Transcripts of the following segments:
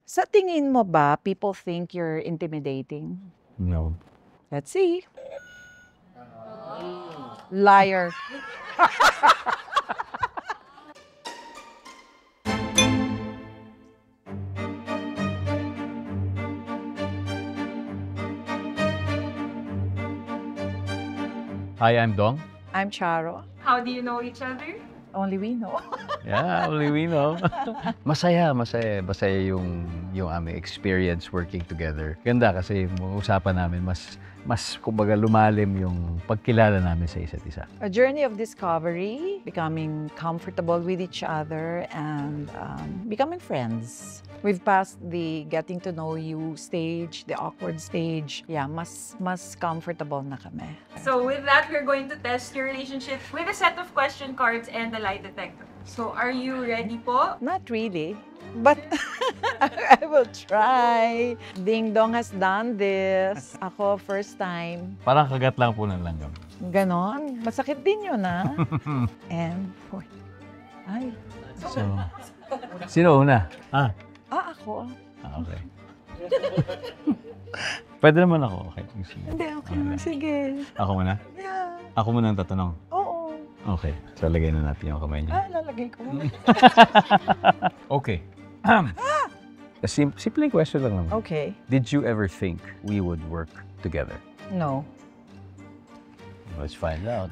Sa tingin mo ba, people think you're intimidating? No. Let's see. Liar. Hi, I'm Dong. I'm Charo. How do you know each other? Only we know. Yeah, only we know. Masaya yung aming experience working together. Ganda kasi yung usapan namin mas kumbaga lumalim yung pagkilala namin sa isa't isa. A journey of discovery, becoming comfortable with each other, and becoming friends. We've passed the getting to know you stage, the awkward stage. Yeah, mas comfortable na kami. So with that, we're going to test your relationship with a set of question cards and a lie detector. So are you ready po? Not really, but I will try. Ding Dong has done this. Ako, first time. Parang kagat lang po ng langgam. Ganon. Masakit din yun, ha? And, ay. So, sino una? Ako. Okay. Pwede naman ako. Okay. Hindi, okay. Sige. Ako muna? Yeah. Ako muna ang tatanong. Oo. Okay. So, lagay na natin yung kamay niya. Lalagay ko. Okay. Simpleng question lang naman. Okay. Did you ever think we would work together? No. Let's find out.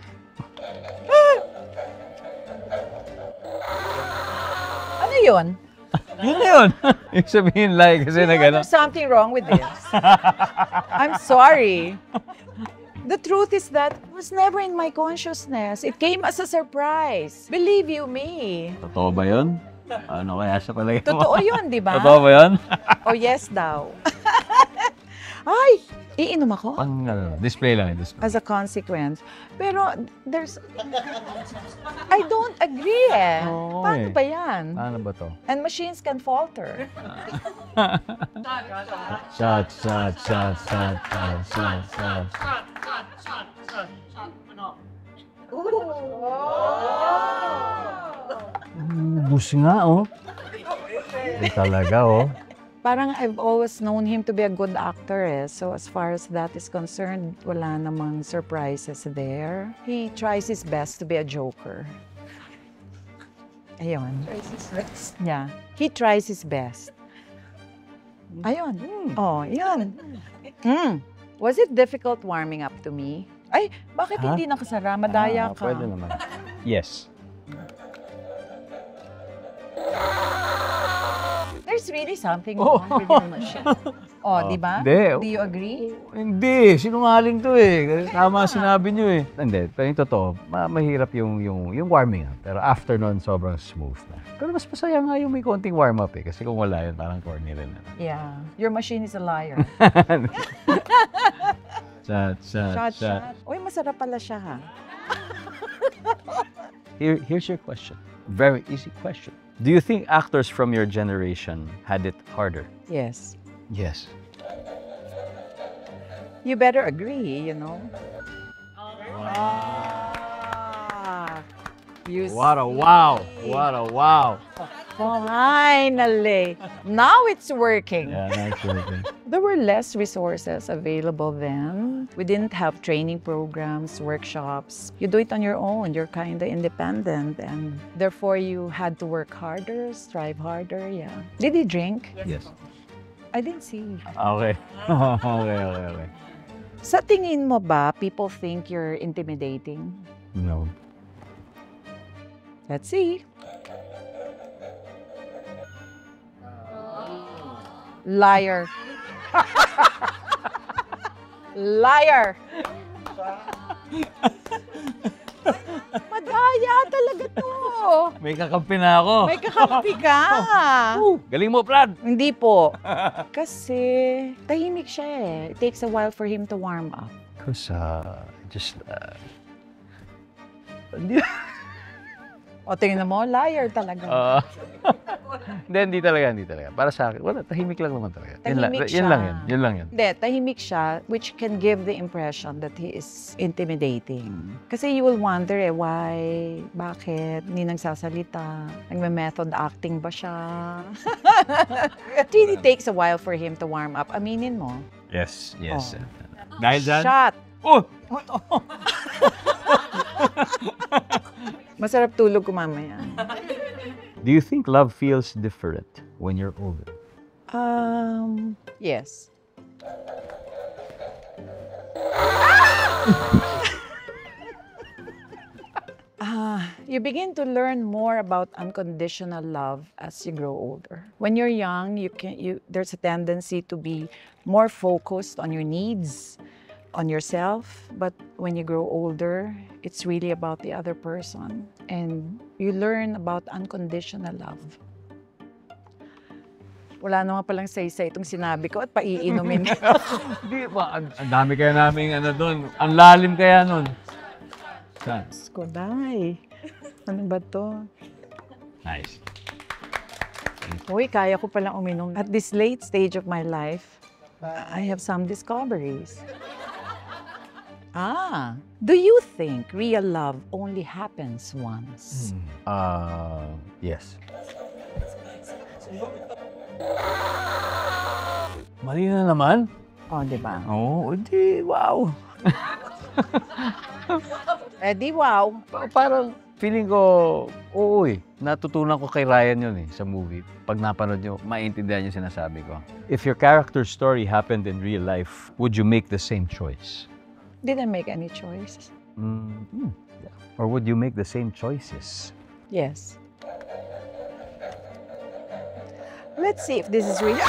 Ano yun? Yun na yun! Yung sabihin like kasi na gano'n. There's something wrong with this. I'm sorry. The truth is that it was never in my consciousness. It came as a surprise. Believe you me. Totoo ba yun? Ano kaya sa palagay mo? Totoo yun, di ba? Totoo ba yun? O yes daw. Ay! Iinom ako? Pang display lang. Display. As a consequence. Pero there's... I don't agree eh. Oo, Paano eh. ba yan? Ano ba to? And machines can falter. Shot, shot, shot, shot, shot, shot, shot. Bus nga, oh. Hindi talaga, oh. Parang I've always known him to be a good actor eh. So as far as that is concerned, wala namang surprises there. He tries his best to be a joker. Ayun. Tries his best. Yeah. He tries his best. Ayun. Oh, yan. Was it difficult warming up to me? Ay, bakit hindi nakasara? Madaya ka. Pwede naman. Yes. There's really something wrong with your machine. Oh, di ba? Hindi. Do you agree? Hindi, sinungaling to eh. Tama sinabi nyo eh. Hindi, pero yung totoo, mahirap yung warming up. Pero after nun, sobrang smooth na. Pero mas masaya nga yung may konting warm up eh. Kasi kung wala yun, parang corny rin. Yeah. Your machine is a liar. Shot, shot, shot. Uy, masarap pala siya ha. Here's your question. Very easy question. Do you think actors from your generation had it harder? Yes. Yes. You better agree, you know. Ah, you What a wow! What a wow! finally. Now it's working. Yeah, nice working. There were less resources available then. We didn't have training programs, workshops. You do it on your own. You're kind of independent, and therefore you had to work harder, strive harder. Yeah. Did he drink? Yes. I didn't see. Okay. Okay. Sa tingin mo ba, people think you're intimidating? No. Let's see. Liar. Liar. Madaya talaga to. May kakampi na ako. May kakampi ka. Galing mo, Brad! Hindi po. Kasi tahimik siya eh. It takes a while for him to warm up. Because, O, tingnan mo, liar talaga. Hindi talaga. Para sa akin, wala, tahimik lang naman talaga. Tahimik Yun siya. lang yun. Hindi, tahimik siya, which can give the impression that he is intimidating. Kasi you will wonder, why, bakit, hindi nagsasalita, nagme-method acting ba siya? It really takes a while for him to warm up. Aminin mo. Yes. Oh. Dahil dyan? Shot! Oh! Masarap tulog ko mamaya. Do you think love feels different when you're older? Yes. You begin to learn more about unconditional love as you grow older. When you're young, there's a tendency to be more focused on your needs, on yourself. But when you grow older, it's really about the other person. And you learn about unconditional love. Wala naman palang say-say itong sinabi ko at paiinumin. Hindi ba? Ang dami kaya namin doon. Ang lalim kaya nun. Saan? Skoday. Ano ba to? Nice. Uy, kaya ko palang uminom. At this late stage of my life, I have some discoveries. Do you think real love only happens once? Yes. Mali na naman. Oh, di ba? Oo, di, wow. Di wow. Parang feeling ko, oo natutunan ko kay Ryan yun sa movie. Pag napanood nyo, maintindihan yung sinasabi ko. If your character's story happened in real life, would you make the same choice? Didn't make any choice. Or would you make the same choices? Yes. Let's see if this is real.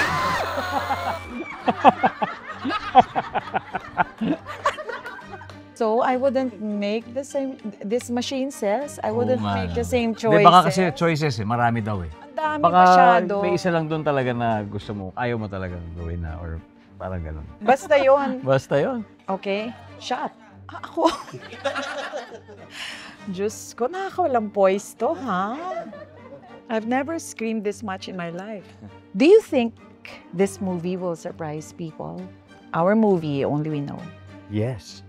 So I wouldn't make the same, this machine says, I wouldn't make the same choices. Di, baka kasi choices marami daw Ang dami Baka masyado. may isa lang doon talaga na gusto mo, ayaw mo talaga gawin na or parang gano'n. Basta yun. Basta yun. Okay? Shot. Ako. Diyos ko, nakakawalang poise to, ha? I've never screamed this much in my life. Do you think this movie will surprise people? Our movie, Only We Know. Yes.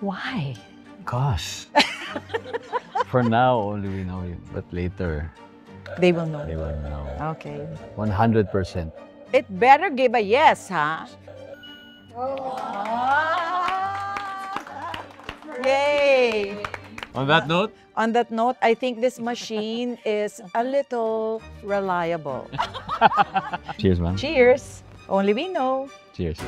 Why? Gosh. For now, only we know it. But later, They will know. they will know. Okay. 100%. It better give a yes, ha? Yay! On that note, On that note, I think this machine is a little reliable. cheers, man. Cheers! Only we know. Cheers.